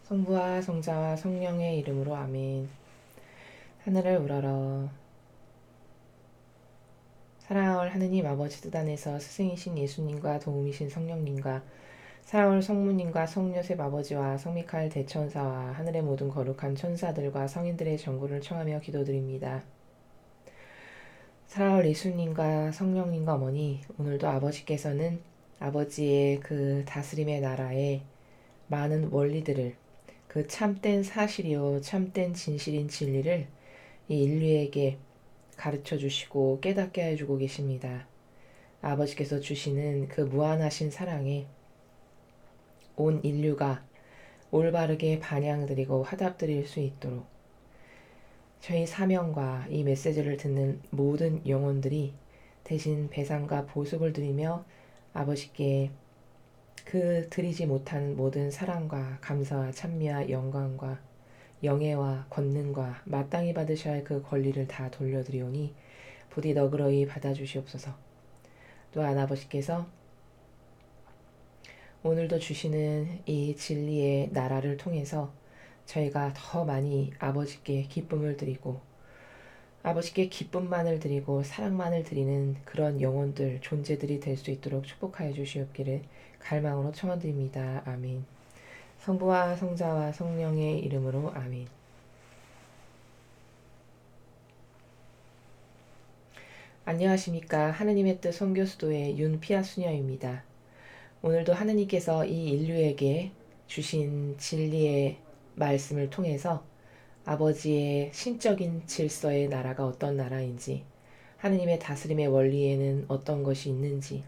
성부와 성자와 성령의 이름으로 아멘. 하늘을 우러러. 사랑할 하느님 아버지 뜻 안에서 스승이신 예수님과 도움이신 성령님과 사랑할 성모님과 성요셉 아버지와 성미카엘 대천사와 하늘의 모든 거룩한 천사들과 성인들의 전구를 청하며 기도드립니다. 사랑할 예수님과 성령님과 어머니, 오늘도 아버지께서는 아버지의 그 다스림의 나라에 많은 원리들을, 그 참된 사실이요 참된 진실인 진리를 이 인류에게 가르쳐 주시고 깨닫게 해주고 계십니다. 아버지께서 주시는 그 무한하신 사랑에 온 인류가 올바르게 반향드리고 화답드릴 수 있도록 저희 사명과 이 메시지를 듣는 모든 영혼들이 대신 배상과 보습을 드리며 아버지께 그 드리지 못한 모든 사랑과 감사와 찬미와 영광과 영예와 권능과 마땅히 받으셔야 할 그 권리를 다 돌려드리오니 부디 너그러이 받아주시옵소서. 또한 아버지께서 오늘도 주시는 이 진리의 나라를 통해서 저희가 더 많이 아버지께 기쁨을 드리고 아버지께 기쁨만을 드리고 사랑만을 드리는 그런 영혼들, 존재들이 될 수 있도록 축복하여 주시옵기를 갈망으로 청원드립니다. 아멘. 성부와 성자와 성령의 이름으로 아멘. 안녕하십니까. 하느님의 뜻 선교수도의 윤피아 수녀입니다. 오늘도 하느님께서 이 인류에게 주신 진리의 말씀을 통해서 아버지의 신적인 질서의 나라가 어떤 나라인지, 하느님의 다스림의 원리에는 어떤 것이 있는지,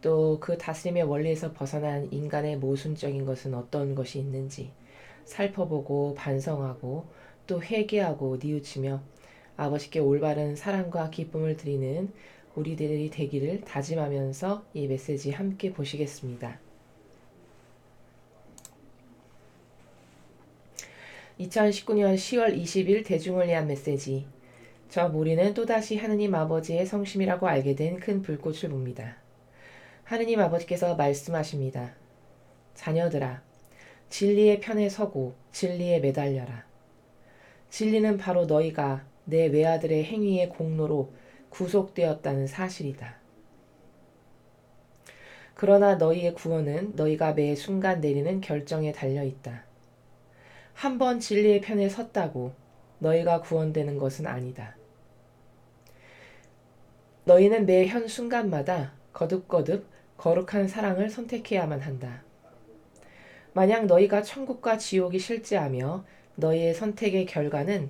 또 그 다스림의 원리에서 벗어난 인간의 모순적인 것은 어떤 것이 있는지 살펴보고 반성하고 또 회개하고 뉘우치며 아버지께 올바른 사랑과 기쁨을 드리는 우리들이 되기를 다짐하면서 이 메시지 함께 보시겠습니다. 2019년 10월 20일 대중을 위한 메시지. 저 무리는 또다시 하느님 아버지의 성심이라고 알게 된 큰 불꽃을 봅니다. 하느님 아버지께서 말씀하십니다. 자녀들아, 진리의 편에 서고 진리에 매달려라. 진리는 바로 너희가 내 외아들의 행위의 공로로 구속되었다는 사실이다. 그러나 너희의 구원은 너희가 매 순간 내리는 결정에 달려있다. 한 번 진리의 편에 섰다고 너희가 구원되는 것은 아니다. 너희는 매 현 순간마다 거듭거듭 거룩한 사랑을 선택해야만 한다. 만약 너희가 천국과 지옥이 실제하며 너희의 선택의 결과는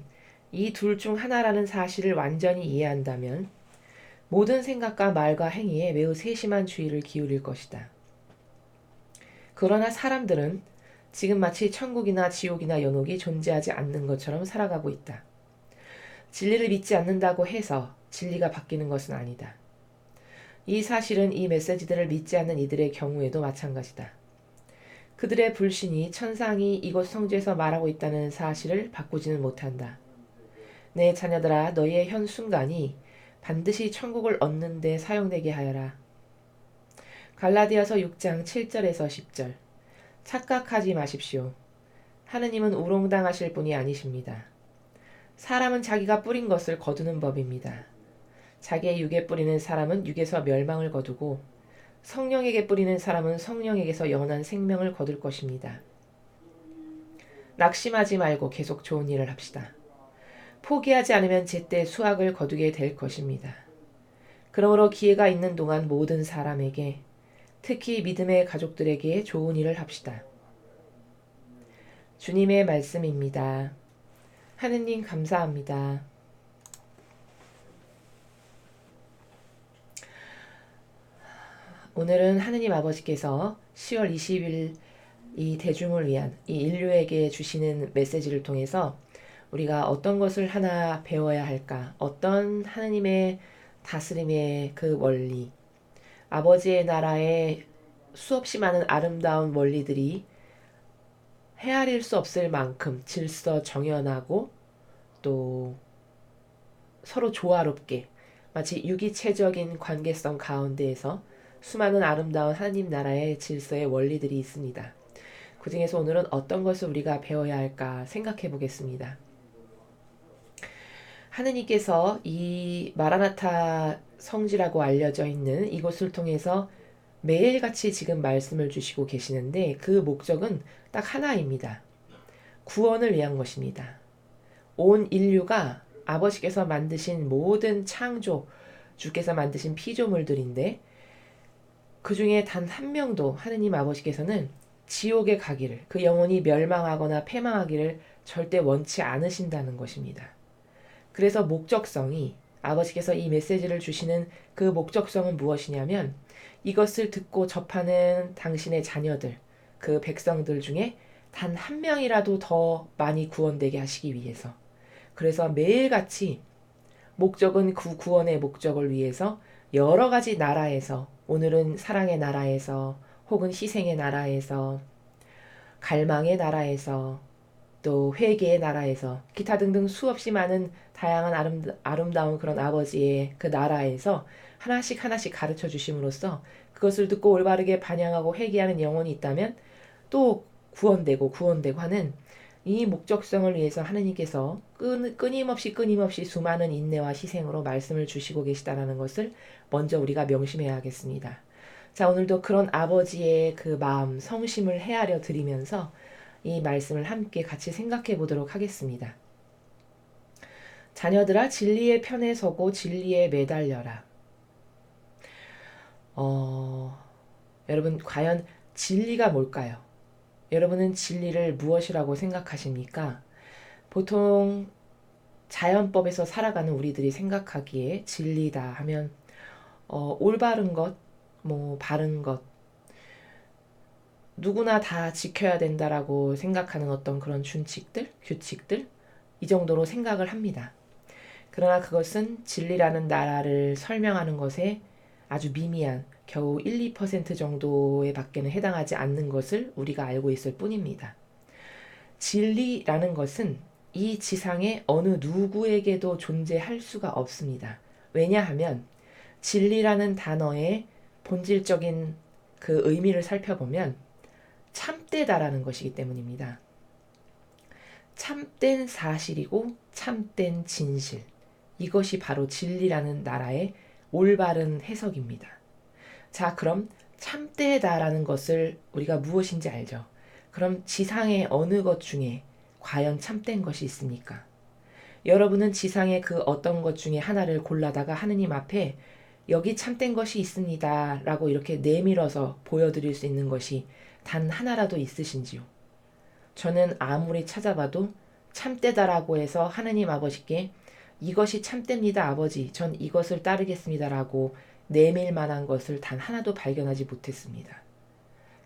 이 둘 중 하나라는 사실을 완전히 이해한다면 모든 생각과 말과 행위에 매우 세심한 주의를 기울일 것이다. 그러나 사람들은 지금 마치 천국이나 지옥이나 연옥이 존재하지 않는 것처럼 살아가고 있다. 진리를 믿지 않는다고 해서 진리가 바뀌는 것은 아니다. 이 사실은 이 메시지들을 믿지 않는 이들의 경우에도 마찬가지다. 그들의 불신이 천상이 이곳 성지에서 말하고 있다는 사실을 바꾸지는 못한다. 내 자녀들아, 너희의 현 순간이 반드시 천국을 얻는 데 사용되게 하여라. 갈라디아서 6장 7절에서 10절. 착각하지 마십시오. 하느님은 우롱당하실 분이 아니십니다. 사람은 자기가 뿌린 것을 거두는 법입니다. 자기의 육에 뿌리는 사람은 육에서 멸망을 거두고 성령에게 뿌리는 사람은 성령에게서 영원한 생명을 거둘 것입니다. 낙심하지 말고 계속 좋은 일을 합시다. 포기하지 않으면 제때 수확을 거두게 될 것입니다. 그러므로 기회가 있는 동안 모든 사람에게, 특히 믿음의 가족들에게 좋은 일을 합시다. 주님의 말씀입니다. 하느님 감사합니다. 오늘은 하느님 아버지께서 10월 20일 이 대중을 위한 이 인류에게 주시는 메시지를 통해서 우리가 어떤 것을 하나 배워야 할까? 어떤 하느님의 다스림의 그 원리, 아버지의 나라에 수없이 많은 아름다운 원리들이 헤아릴 수 없을 만큼 질서 정연하고 또 서로 조화롭게 마치 유기체적인 관계성 가운데에서 수많은 아름다운 하나님 나라의 질서의 원리들이 있습니다. 그 중에서 오늘은 어떤 것을 우리가 배워야 할까 생각해 보겠습니다. 하느님께서 이 마라나타 성지라고 알려져 있는 이곳을 통해서 매일같이 지금 말씀을 주시고 계시는데 그 목적은 딱 하나입니다. 구원을 위한 것입니다. 온 인류가 아버지께서 만드신 모든 창조, 주께서 만드신 피조물들인데 그 중에 단 한 명도 하느님 아버지께서는 지옥에 가기를, 그 영혼이 멸망하거나 패망하기를 절대 원치 않으신다는 것입니다. 그래서 목적성이, 아버지께서 이 메시지를 주시는 그 목적성은 무엇이냐면 이것을 듣고 접하는 당신의 자녀들, 그 백성들 중에 단 한 명이라도 더 많이 구원되게 하시기 위해서, 그래서 매일같이 목적은 그 구원의 목적을 위해서 여러 가지 나라에서, 오늘은 사랑의 나라에서, 혹은 희생의 나라에서, 갈망의 나라에서, 또 회개의 나라에서, 기타 등등 수없이 많은 다양한 아름다운 그런 아버지의 그 나라에서 하나씩 하나씩 가르쳐 주심으로써 그것을 듣고 올바르게 반영하고 회개하는 영혼이 있다면 또 구원되고 하는 이 목적성을 위해서 하느님께서 끊임없이 수많은 인내와 희생으로 말씀을 주시고 계시다는 것을 먼저 우리가 명심해야 하겠습니다. 자, 오늘도 그런 아버지의 그 마음, 성심을 헤아려 드리면서 이 말씀을 함께 같이 생각해 보도록 하겠습니다. 자녀들아, 진리의 편에 서고 진리에 매달려라. 여러분, 과연 진리가 뭘까요? 여러분은 진리를 무엇이라고 생각하십니까? 보통 자연법에서 살아가는 우리들이 생각하기에 진리다 하면 올바른 것, 바른 것, 누구나 다 지켜야 된다라고 생각하는 어떤 그런 준칙들, 규칙들, 이 정도로 생각을 합니다. 그러나 그것은 진리라는 나라를 설명하는 것에 아주 미미한 겨우 1, 2% 정도에 밖에는 해당하지 않는 것을 우리가 알고 있을 뿐입니다. 진리라는 것은 이 지상에 어느 누구에게도 존재할 수가 없습니다. 왜냐하면 진리라는 단어의 본질적인 그 의미를 살펴보면 참되다라는 것이기 때문입니다. 참된 사실이고 참된 진실, 이것이 바로 진리라는 나라의 올바른 해석입니다. 자, 그럼 참되다라는 것을 우리가 무엇인지 알죠? 그럼 지상의 어느 것 중에 과연 참된 것이 있습니까? 여러분은 지상의 그 어떤 것 중에 하나를 골라다가 하느님 앞에 여기 참된 것이 있습니다 라고 이렇게 내밀어서 보여드릴 수 있는 것이 단 하나라도 있으신지요? 저는 아무리 찾아봐도 참되다라고 해서 하느님 아버지께 이것이 참됩니다 아버지, 전 이것을 따르겠습니다라고 내밀 만한 것을 단 하나도 발견하지 못했습니다.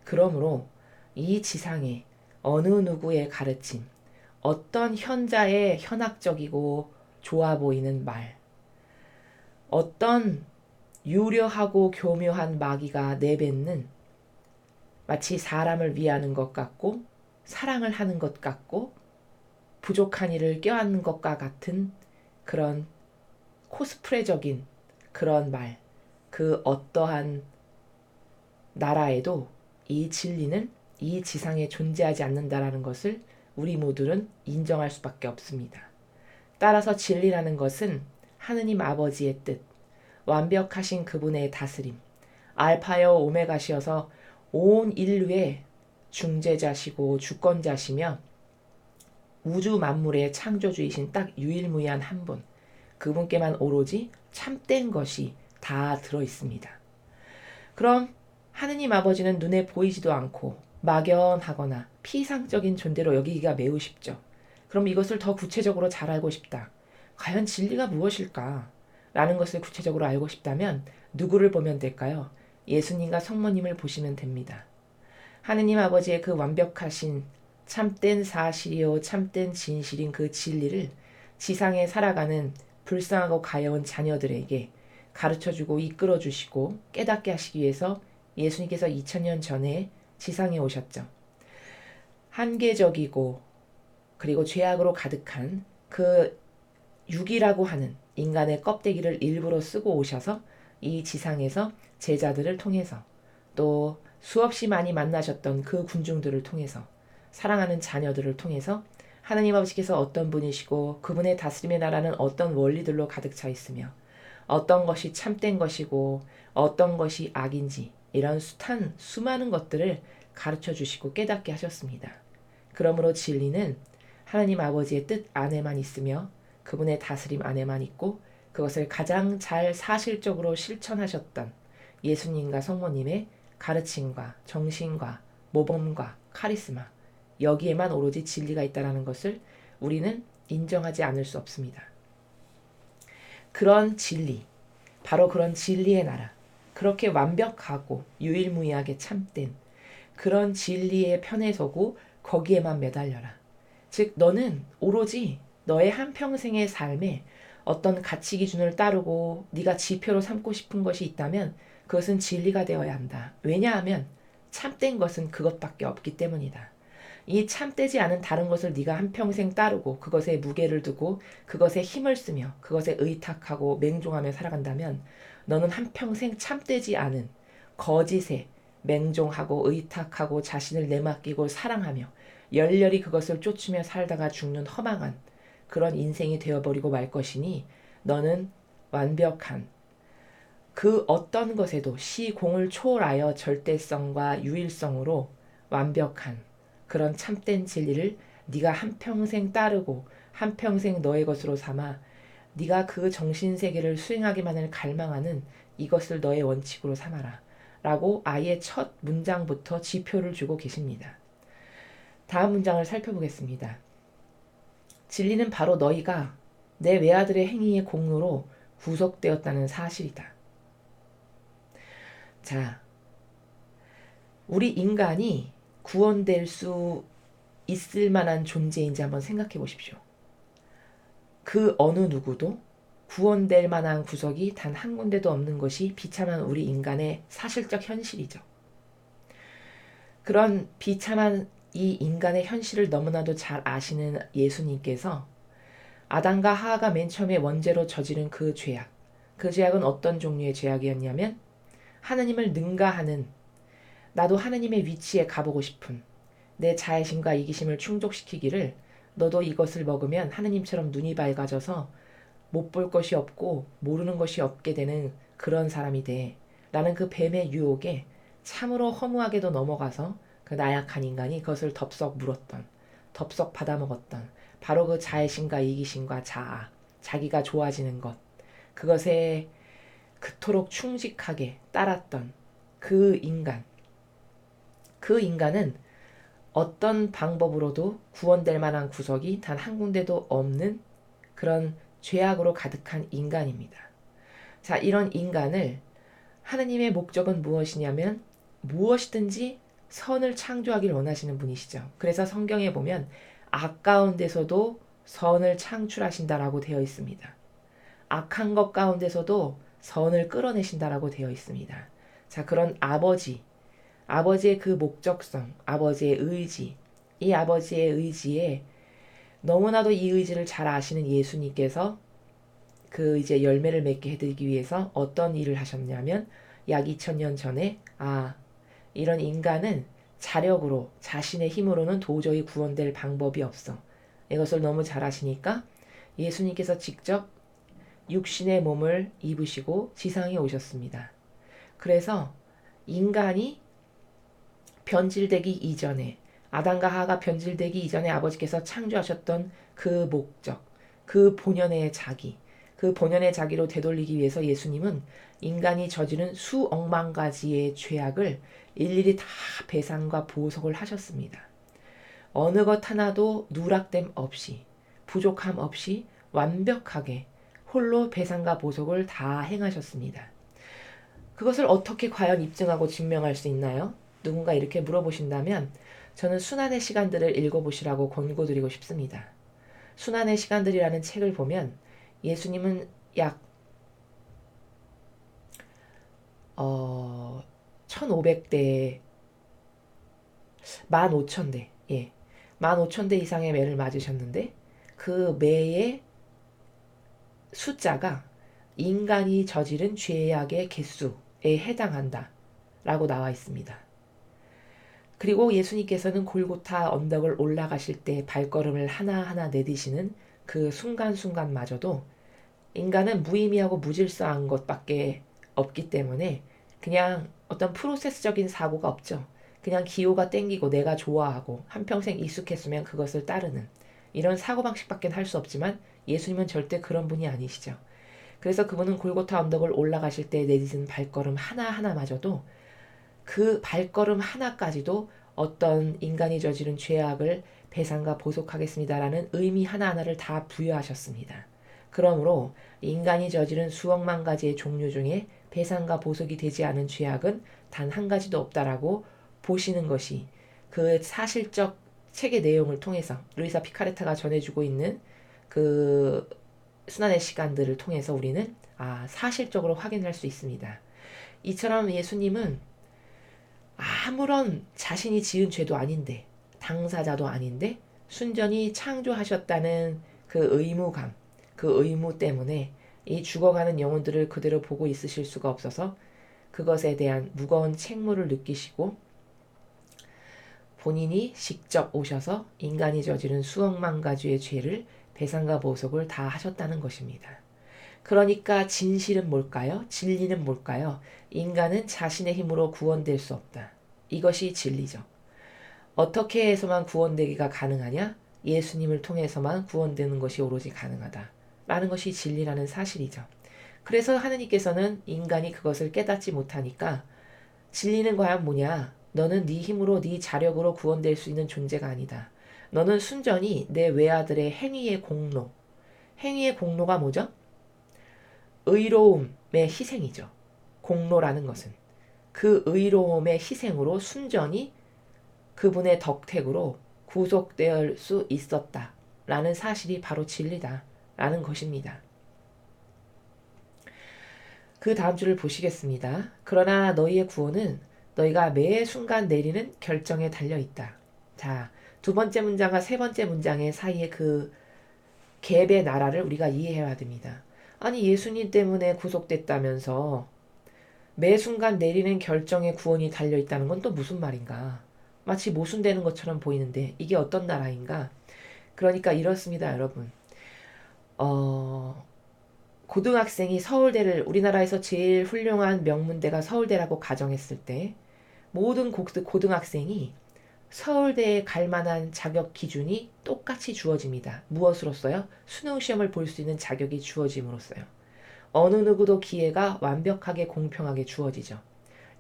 그러므로 이 지상에 어느 누구의 가르침, 어떤 현자의 현학적이고 좋아 보이는 말, 어떤 유려하고 교묘한 마귀가 내뱉는 마치 사람을 위하는 것 같고 사랑을 하는 것 같고 부족한 이를 껴안는 것과 같은 그런 코스프레적인 그런 말, 그 어떠한 나라에도 이 진리는 이 지상에 존재하지 않는다라는 것을 우리 모두는 인정할 수밖에 없습니다. 따라서 진리라는 것은 하느님 아버지의 뜻, 완벽하신 그분의 다스림, 알파여 오메가시어서 온 인류의 중재자시고 주권자시며 우주 만물의 창조주이신 딱 유일무이한 한 분, 그분께만 오로지 참된 것이 다 들어있습니다. 그럼 하느님 아버지는 눈에 보이지도 않고 막연하거나 피상적인 존재로 여기기가 매우 쉽죠. 그럼 이것을 더 구체적으로 잘 알고 싶다. 과연 진리가 무엇일까? 라는 것을 구체적으로 알고 싶다면 누구를 보면 될까요? 예수님과 성모님을 보시면 됩니다. 하느님 아버지의 그 완벽하신 참된 사실이요 참된 진실인 그 진리를 지상에 살아가는 불쌍하고 가여운 자녀들에게 가르쳐주고 이끌어주시고 깨닫게 하시기 위해서 예수님께서 2000년 전에 지상에 오셨죠. 한계적이고 그리고 죄악으로 가득한 그 육이라고 하는 인간의 껍데기를 일부러 쓰고 오셔서 이 지상에서 제자들을 통해서 또 수없이 많이 만나셨던 그 군중들을 통해서 사랑하는 자녀들을 통해서 하나님 아버지께서 어떤 분이시고 그분의 다스림의 나라는 어떤 원리들로 가득 차 있으며 어떤 것이 참된 것이고 어떤 것이 악인지 이런 숱한 수많은 것들을 가르쳐 주시고 깨닫게 하셨습니다. 그러므로 진리는 하나님 아버지의 뜻 안에만 있으며 그분의 다스림 안에만 있고 그것을 가장 잘 사실적으로 실천하셨던 예수님과 성모님의 가르침과 정신과 모범과 카리스마 여기에만 오로지 진리가 있다는 것을 우리는 인정하지 않을 수 없습니다. 그런 진리, 바로 그런 진리의 나라, 그렇게 완벽하고 유일무이하게 참된 그런 진리의 편에 서고 거기에만 매달려라. 즉 너는 오로지 너의 한평생의 삶에 어떤 가치 기준을 따르고 네가 지표로 삼고 싶은 것이 있다면 그것은 진리가 되어야 한다. 왜냐하면 참된 것은 그것밖에 없기 때문이다. 이 참되지 않은 다른 것을 네가 한평생 따르고 그것에 무게를 두고 그것에 힘을 쓰며 그것에 의탁하고 맹종하며 살아간다면 너는 한평생 참되지 않은 거짓에 맹종하고 의탁하고 자신을 내맡기고 사랑하며 열렬히 그것을 쫓으며 살다가 죽는 허망한 그런 인생이 되어버리고 말 것이니 너는 완벽한 그 어떤 것에도 시공을 초월하여 절대성과 유일성으로 완벽한 그런 참된 진리를 네가 한평생 따르고 한평생 너의 것으로 삼아 네가 그 정신세계를 수행하기만을 갈망하는 이것을 너의 원칙으로 삼아라 라고 아예 첫 문장부터 지표를 주고 계십니다. 다음 문장을 살펴보겠습니다. 진리는 바로 너희가 내 외아들의 행위의 공로로 구속되었다는 사실이다. 자, 우리 인간이 구원될 수 있을 만한 존재인지 한번 생각해 보십시오. 그 어느 누구도 구원될 만한 구석이 단 한 군데도 없는 것이 비참한 우리 인간의 사실적 현실이죠. 그런 비참한 이 인간의 현실을 너무나도 잘 아시는 예수님께서 아담과 하하가 맨 처음에 원죄로 저지른 그 죄악, 그 죄악은 어떤 종류의 죄악이었냐면 하나님을 능가하는 나도 하나님의 위치에 가보고 싶은 내 자애심과 이기심을 충족시키기를 너도 이것을 먹으면 하나님처럼 눈이 밝아져서 못 볼 것이 없고 모르는 것이 없게 되는 그런 사람이 돼 라는 그 뱀의 유혹에 참으로 허무하게도 넘어가서 그 나약한 인간이 그것을 덥석 물었던 덥석 받아먹었던 바로 그 자애심과 이기심과 자아 자기가 좋아지는 것 그것에 그토록 충직하게 따랐던 그 인간은 어떤 방법으로도 구원될 만한 구석이 단 한 군데도 없는 그런 죄악으로 가득한 인간입니다. 자, 이런 인간을 하나님의 목적은 무엇이냐면 무엇이든지 선을 창조하길 원하시는 분이시죠. 그래서 성경에 보면 악 가운데서도 선을 창출하신다라고 되어 있습니다. 악한 것 가운데서도 선을 끌어내신다라고 되어 있습니다. 자, 그런 아버지의 그 목적성, 아버지의 의지, 이 아버지의 의지에 너무나도 이 의지를 잘 아시는 예수님께서 그 이제 열매를 맺게 해드리기 위해서 어떤 일을 하셨냐면 약 2000년 전에 이런 인간은 자력으로 자신의 힘으로는 도저히 구원될 방법이 없어. 이것을 너무 잘 아시니까 예수님께서 직접 육신의 몸을 입으시고 지상에 오셨습니다. 그래서 인간이 변질되기 이전에 아담과 하하가 변질되기 이전에 아버지께서 창조하셨던 그 목적, 그 본연의 자기로 되돌리기 위해서 예수님은 인간이 저지른 수억만 가지의 죄악을 일일이 다 배상과 보속을 하셨습니다. 어느 것 하나도 누락됨 없이 부족함 없이 완벽하게 홀로 배상과 보속을 다 행하셨습니다. 그것을 어떻게 과연 입증하고 증명할 수 있나요? 누군가 이렇게 물어보신다면 저는 순환의 시간들을 읽어보시라고 권고드리고 싶습니다. 순환의 시간들이라는 책을 보면 예수님은 약 1500대 15,000대 15,000대 이상의 매를 맞으셨는데 그 매의 숫자가 인간이 저지른 죄악의 개수에 해당한다 라고 나와 있습니다. 그리고 예수님께서는 골고타 언덕을 올라가실 때 발걸음을 하나하나 내디시는 그 순간순간마저도 인간은 무의미하고 무질서한 것밖에 없기 때문에 그냥 어떤 프로세스적인 사고가 없죠. 그냥 기호가 땡기고 내가 좋아하고 한평생 익숙했으면 그것을 따르는 이런 사고방식밖에 할 수 없지만 예수님은 절대 그런 분이 아니시죠. 그래서 그분은 골고타 언덕을 올라가실 때 내딛은 발걸음 하나하나마저도 그 발걸음 하나까지도 어떤 인간이 저지른 죄악을 배상과 보속하겠습니다라는 의미 하나하나를 다 부여하셨습니다. 그러므로 인간이 저지른 수억만 가지의 종류 중에 배상과 보속이 되지 않은 죄악은 단 한 가지도 없다라고 보시는 것이 그 사실적 책의 내용을 통해서 루이사 피카레타가 전해주고 있는 그 순환의 시간들을 통해서 우리는 사실적으로 확인할 수 있습니다. 이처럼 예수님은 아무런 자신이 지은 죄도 아닌데 당사자도 아닌데 순전히 창조하셨다는 그 의무감, 그 의무 때문에 이 죽어가는 영혼들을 그대로 보고 있으실 수가 없어서 그것에 대한 무거운 책무를 느끼시고 본인이 직접 오셔서 인간이 저지른 수억만 가지의 죄를 배상과 보속을 다 하셨다는 것입니다. 그러니까 진실은 뭘까요? 진리는 뭘까요? 인간은 자신의 힘으로 구원될 수 없다. 이것이 진리죠. 어떻게 해서만 구원되기가 가능하냐? 예수님을 통해서만 구원되는 것이 오로지 가능하다. 라는 것이 진리라는 사실이죠. 그래서 하느님께서는 인간이 그것을 깨닫지 못하니까 진리는 과연 뭐냐? 너는 네 힘으로 네 자력으로 구원될 수 있는 존재가 아니다. 너는 순전히 내 외아들의 행위의 공로. 행위의 공로가 뭐죠? 의로움의 희생이죠. 공로라는 것은. 그 의로움의 희생으로 순전히 그분의 덕택으로 구속될 수 있었다라는 사실이 바로 진리다라는 것입니다. 그 다음 줄을 보시겠습니다. 그러나 너희의 구원은 너희가 매 순간 내리는 결정에 달려있다. 자, 두 번째 문장과 세 번째 문장의 사이에 그 갭의 나라를 우리가 이해해야 됩니다. 아니 예수님 때문에 구속됐다면서 매 순간 내리는 결정에 구원이 달려있다는 건 또 무슨 말인가? 마치 모순되는 것처럼 보이는데 이게 어떤 나라인가? 그러니까 이렇습니다, 여러분. 고등학생이 서울대를 우리나라에서 제일 훌륭한 명문대가 서울대라고 가정했을 때 모든 고등학생이 서울대에 갈 만한 자격 기준이 똑같이 주어집니다. 무엇으로써요? 수능시험을 볼 수 있는 자격이 주어짐으로써요. 어느 누구도 기회가 완벽하게 공평하게 주어지죠.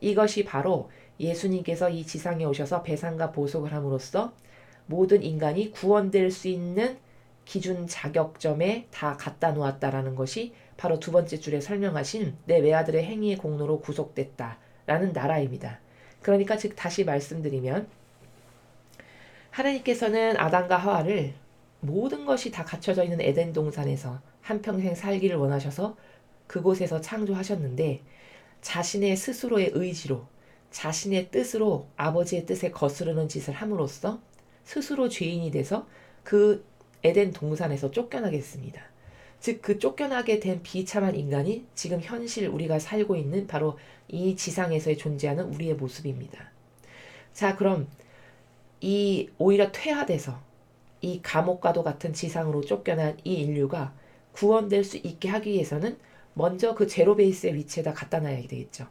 이것이 바로 예수님께서 이 지상에 오셔서 배상과 보속을 함으로써 모든 인간이 구원될 수 있는 기준 자격점에 다 갖다 놓았다라는 것이 바로 두 번째 줄에 설명하신 내 외아들의 행위의 공로로 구속됐다라는 나라입니다. 그러니까 즉 다시 말씀드리면 하나님께서는 아담과 하와를 모든 것이 다 갖춰져 있는 에덴 동산에서 한평생 살기를 원하셔서 그곳에서 창조하셨는데 자신의 스스로의 의지로 자신의 뜻으로 아버지의 뜻에 거스르는 짓을 함으로써 스스로 죄인이 돼서 그 에덴 동산에서 쫓겨나게 됐습니다. 즉 그 쫓겨나게 된 비참한 인간이 지금 현실 우리가 살고 있는 바로 이 지상에서 존재하는 우리의 모습입니다. 자, 그럼 이 오히려 퇴화돼서 이 감옥과도 같은 지상으로 쫓겨난 이 인류가 구원될 수 있게 하기 위해서는 먼저 그 제로 베이스의 위치에다 갖다 놔야 되겠죠.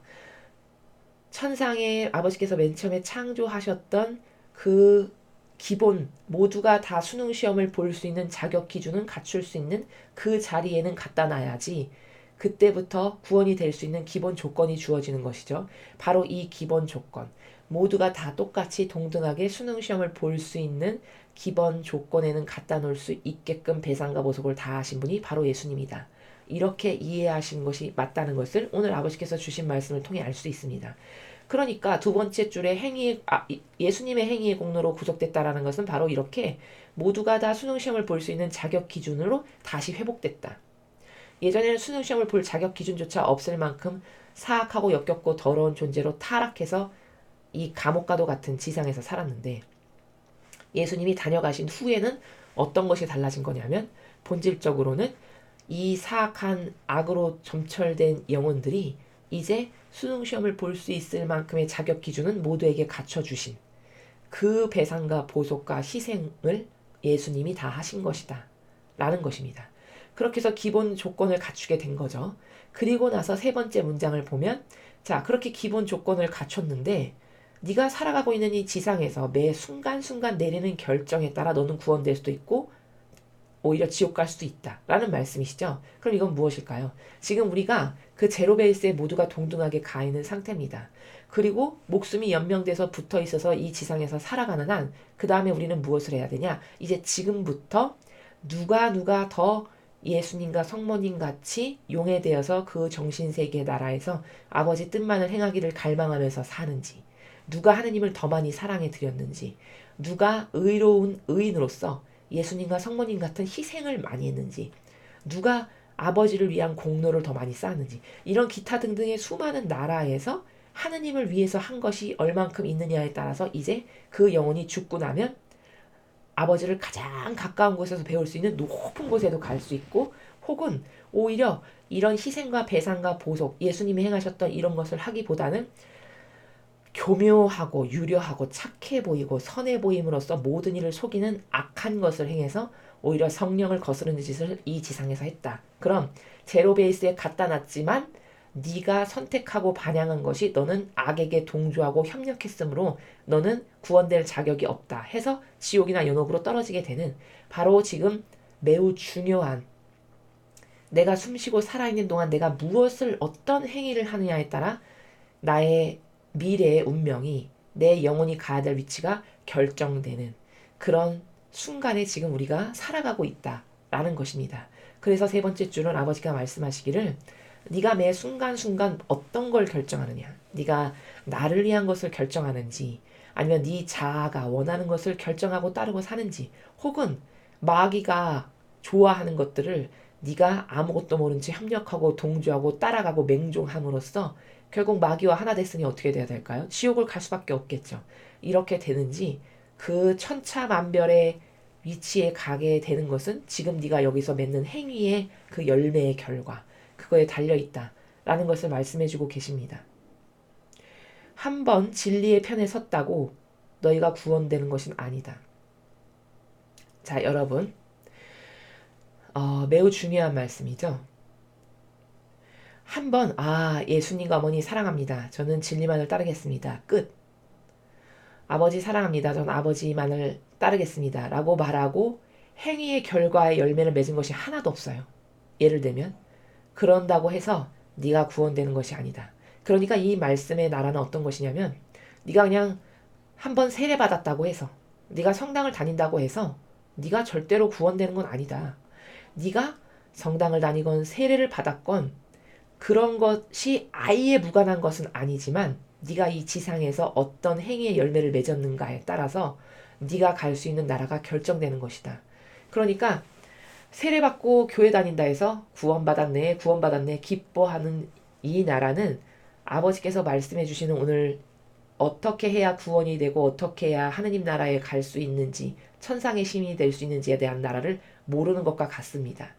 천상의 아버지께서 맨 처음에 창조하셨던 그 기본 모두가 다 수능 시험을 볼 수 있는 자격 기준은 갖출 수 있는 그 자리에는 갖다 놔야지 그때부터 구원이 될 수 있는 기본 조건이 주어지는 것이죠. 바로 이 기본 조건. 모두가 다 똑같이 동등하게 수능 시험을 볼 수 있는 기본 조건에는 갖다 놓을 수 있게끔 배상과 보속을 다 하신 분이 바로 예수님이다. 이렇게 이해하시는 것이 맞다는 것을 오늘 아버지께서 주신 말씀을 통해 알 수 있습니다. 그러니까 두 번째 줄에 예수님의 행위의 공로로 구속됐다라는 것은 바로 이렇게 모두가 다 수능시험을 볼 수 있는 자격 기준으로 다시 회복됐다. 예전에는 수능시험을 볼 자격 기준조차 없을 만큼 사악하고 역겹고 더러운 존재로 타락해서 이 감옥과도 같은 지상에서 살았는데 예수님이 다녀가신 후에는 어떤 것이 달라진 거냐면 본질적으로는 이 사악한 악으로 점철된 영혼들이 이제 수능시험을 볼 수 있을 만큼의 자격 기준은 모두에게 갖춰주신 그 배상과 보속과 희생을 예수님이 다 하신 것이다 라는 것입니다. 그렇게 해서 기본 조건을 갖추게 된 거죠. 그리고 나서 세 번째 문장을 보면, 자, 그렇게 기본 조건을 갖췄는데 네가 살아가고 있는 이 지상에서 매 순간순간 내리는 결정에 따라 너는 구원될 수도 있고 오히려 지옥 갈 수도 있다 라는 말씀이시죠. 그럼 이건 무엇일까요? 지금 우리가 그 제로 베이스에 모두가 동등하게 가 있는 상태입니다. 그리고 목숨이 연명돼서 붙어 있어서 이 지상에서 살아가는 한 그 다음에 우리는 무엇을 해야 되냐? 이제 지금부터 누가 더 예수님과 성모님 같이 용해되어서 그 정신세계의 나라에서 아버지 뜻만을 행하기를 갈망하면서 사는지, 누가 하느님을 더 많이 사랑해 드렸는지, 누가 의로운 의인으로서 예수님과 성모님 같은 희생을 많이 했는지, 누가 아버지를 위한 공로를 더 많이 쌓았는지, 이런 기타 등등의 수많은 나라에서 하느님을 위해서 한 것이 얼만큼 있느냐에 따라서 이제 그 영혼이 죽고 나면 아버지를 가장 가까운 곳에서 배울 수 있는 높은 곳에도 갈 수 있고, 혹은 오히려 이런 희생과 배상과 보속, 예수님이 행하셨던 이런 것을 하기보다는 교묘하고 유려하고 착해 보이고 선해 보임으로써 모든 이를 속이는 악한 것을 행해서 오히려 성령을 거스르는 짓을 이 지상에서 했다. 그럼 제로 베이스에 갖다 놨지만 네가 선택하고 반영한 것이 너는 악에게 동조하고 협력했으므로 너는 구원될 자격이 없다 해서 지옥이나 연옥으로 떨어지게 되는, 바로 지금 매우 중요한, 내가 숨쉬고 살아있는 동안 내가 무엇을 어떤 행위를 하느냐에 따라 나의 미래의 운명이, 내 영혼이 가야 될 위치가 결정되는 그런 순간에 지금 우리가 살아가고 있다라는 것입니다. 그래서 세 번째 줄은 아버지가 말씀하시기를, 네가 매 순간순간 어떤 걸 결정하느냐, 네가 나를 위한 것을 결정하는지, 아니면 네 자아가 원하는 것을 결정하고 따르고 사는지, 혹은 마귀가 좋아하는 것들을 네가 아무것도 모른 채 협력하고 동조하고 따라가고 맹종함으로써 결국 마귀와 하나 됐으니 어떻게 돼야 될까요? 지옥을 갈 수밖에 없겠죠. 이렇게 되는지, 그 천차만별의 위치에 가게 되는 것은 지금 네가 여기서 맺는 행위의 그 열매의 결과, 그거에 달려있다라는 것을 말씀해주고 계십니다. 한 번 진리의 편에 섰다고 너희가 구원되는 것은 아니다. 자, 여러분, 매우 중요한 말씀이죠. 한번 예수님과 어머니 사랑합니다. 저는 진리만을 따르겠습니다. 끝. 아버지 사랑합니다. 저는 아버지만을 따르겠습니다. 라고 말하고 행위의 결과의 열매를 맺은 것이 하나도 없어요. 예를 들면 그런다고 해서 네가 구원되는 것이 아니다. 그러니까 이 말씀의 나라는 어떤 것이냐면, 네가 그냥 한번 세례받았다고 해서, 네가 성당을 다닌다고 해서 네가 절대로 구원되는 건 아니다. 네가 성당을 다니건 세례를 받았건 그런 것이 아예 무관한 것은 아니지만 네가 이 지상에서 어떤 행위의 열매를 맺었는가에 따라서 네가 갈 수 있는 나라가 결정되는 것이다. 그러니까 세례받고 교회 다닌다 해서 구원받았네 기뻐하는 이 나라는 아버지께서 말씀해 주시는 오늘 어떻게 해야 구원이 되고 어떻게 해야 하느님 나라에 갈 수 있는지, 천상의 시민이 될 수 있는지에 대한 나라를 모르는 것과 같습니다.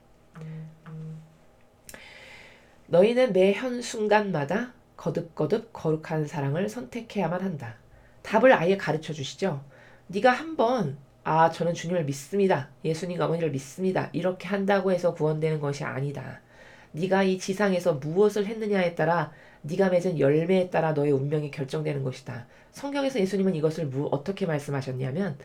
너희는 매 현 순간마다 거듭거듭 거룩한 사랑을 선택해야만 한다. 답을 아예 가르쳐 주시죠. 네가 한번 저는 주님을 믿습니다. 예수님과 어머니를 믿습니다. 이렇게 한다고 해서 구원되는 것이 아니다. 네가 이 지상에서 무엇을 했느냐에 따라, 네가 맺은 열매에 따라 너의 운명이 결정되는 것이다. 성경에서 예수님은 이것을 어떻게 말씀하셨냐면,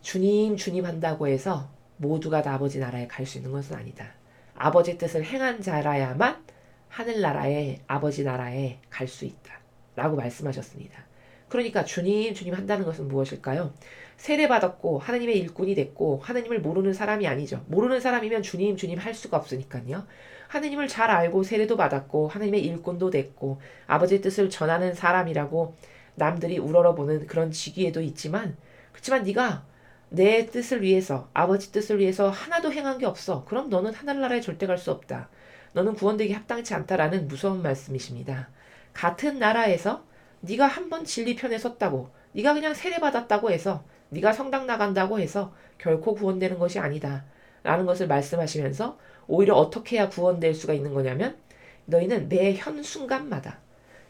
주님 한다고 해서 모두가 다 아버지 나라에 갈 수 있는 것은 아니다. 아버지 뜻을 행한 자라야만 하늘나라에, 아버지 나라에 갈 수 있다 라고 말씀하셨습니다. 그러니까 주님 한다는 것은 무엇일까요? 세례받았고 하나님의 일꾼이 됐고 하나님을 모르는 사람이 아니죠. 모르는 사람이면 주님 할 수가 없으니까요. 하나님을 잘 알고 세례도 받았고 하나님의 일꾼도 됐고 아버지의 뜻을 전하는 사람이라고 남들이 우러러보는 그런 직위에도 있지만, 그렇지만 네가 내 뜻을 위해서, 아버지 뜻을 위해서 하나도 행한 게 없어. 그럼 너는 하늘나라에 절대 갈 수 없다. 너는 구원되기 합당치 않다라는 무서운 말씀이십니다. 같은 나라에서 네가 한번 진리 편에 섰다고, 네가 그냥 세례받았다고 해서, 네가 성당 나간다고 해서 결코 구원되는 것이 아니다 라는 것을 말씀하시면서, 오히려 어떻게 해야 구원될 수가 있는 거냐면, 너희는 매 현 순간마다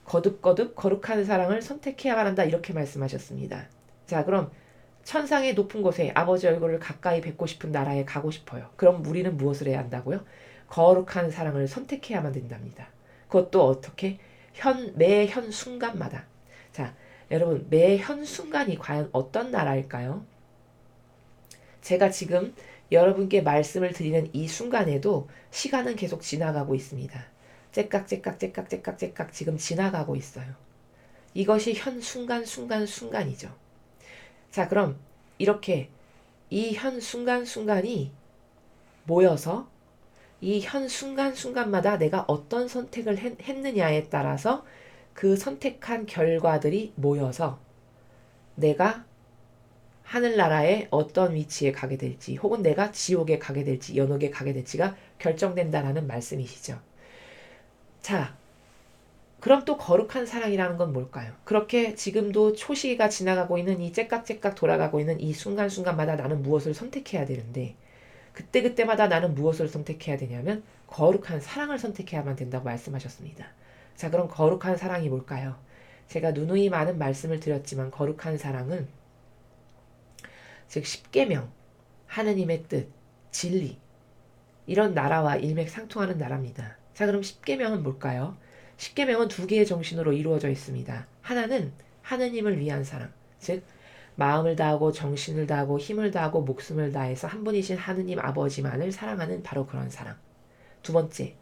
거듭거듭 거룩한 사랑을 선택해야만 한다 이렇게 말씀하셨습니다. 자, 그럼 천상의 높은 곳에 아버지 얼굴을 가까이 뵙고 싶은 나라에 가고 싶어요. 그럼 우리는 무엇을 해야 한다고요? 거룩한 사랑을 선택해야만 된답니다. 그것도 어떻게? 매 현 순간마다. 자, 여러분, 매 현 순간이 과연 어떤 나라일까요? 제가 지금 여러분께 말씀을 드리는 이 순간에도 시간은 계속 지나가고 있습니다. 째깍째깍째깍째깍째깍 지금 지나가고 있어요. 이것이 현 순간이죠. 자, 그럼 이렇게 이 현 순간이 모여서 이 현 순간마다 내가 어떤 선택을 했느냐에 따라서 그 선택한 결과들이 모여서 내가 하늘나라에 어떤 위치에 가게 될지 혹은 내가 지옥에 가게 될지 연옥에 가게 될지가 결정된다라는 말씀이시죠. 자, 그럼 또 거룩한 사랑이라는 건 뭘까요? 그렇게 지금도 초시가 지나가고 있는 이 째깍째깍 돌아가고 있는 이 순간마다 나는 무엇을 선택해야 되는데 그때마다 나는 무엇을 선택해야 되냐면 거룩한 사랑을 선택해야만 된다고 말씀하셨습니다. 자, 그럼 거룩한 사랑이 뭘까요? 제가 누누이 많은 말씀을 드렸지만 거룩한 사랑은 즉 십계명, 하느님의 뜻, 진리 이런 나라와 일맥상통하는 나라입니다. 자, 그럼 십계명은 뭘까요? 십계명은 두 개의 정신으로 이루어져 있습니다. 하나는 하느님을 위한 사랑, 즉 마음을 다하고 정신을 다하고 힘을 다하고 목숨을 다해서 한 분이신 하느님 아버지만을 사랑하는 바로 그런 사랑. 두 번째,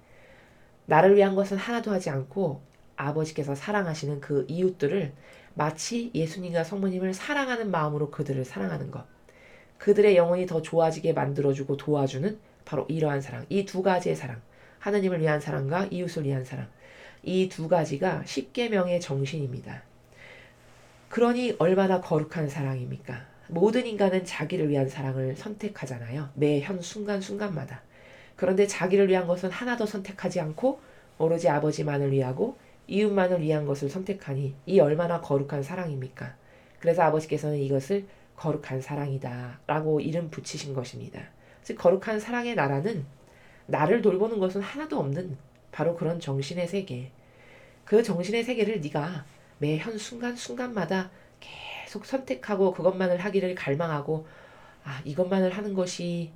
나를 위한 것은 하나도 하지 않고 아버지께서 사랑하시는 그 이웃들을 마치 예수님과 성모님을 사랑하는 마음으로 그들을 사랑하는 것. 그들의 영혼이 더 좋아지게 만들어주고 도와주는 바로 이러한 사랑. 이 두 가지의 사랑. 하느님을 위한 사랑과 이웃을 위한 사랑. 이 두 가지가 십계명의 정신입니다. 그러니 얼마나 거룩한 사랑입니까? 모든 인간은 자기를 위한 사랑을 선택하잖아요. 매 현 순간마다. 그런데 자기를 위한 것은 하나도 선택하지 않고 오로지 아버지만을 위하고 이웃만을 위한 것을 선택하니 이 얼마나 거룩한 사랑입니까? 그래서 아버지께서는 이것을 거룩한 사랑이다 라고 이름 붙이신 것입니다. 즉 거룩한 사랑의 나라는 나를 돌보는 것은 하나도 없는 바로 그런 정신의 세계. 그 정신의 세계를 네가 매 현 순간마다 계속 선택하고 그것만을 하기를 갈망하고 이것만을 하는 것이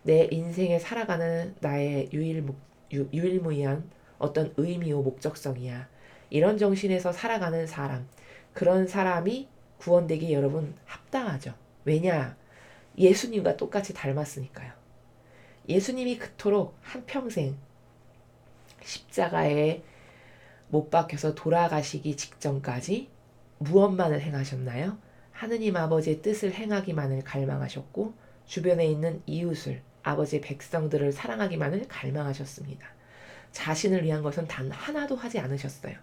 내 인생에 살아가는 나의 유일무이한 어떤 의미요 목적성이야. 이런 정신에서 살아가는 사람, 그런 사람이 구원되기 여러분 합당하죠. 왜냐? 예수님과 똑같이 닮았으니까요. 예수님이 그토록 한평생 십자가에 못 박혀서 돌아가시기 직전까지 무엇만을 행하셨나요? 하느님 아버지의 뜻을 행하기만을 갈망하셨고 주변에 있는 이웃을 아버지의 백성들을 사랑하기만을 갈망하셨습니다. 자신을 위한 것은 단 하나도 하지 않으셨어요.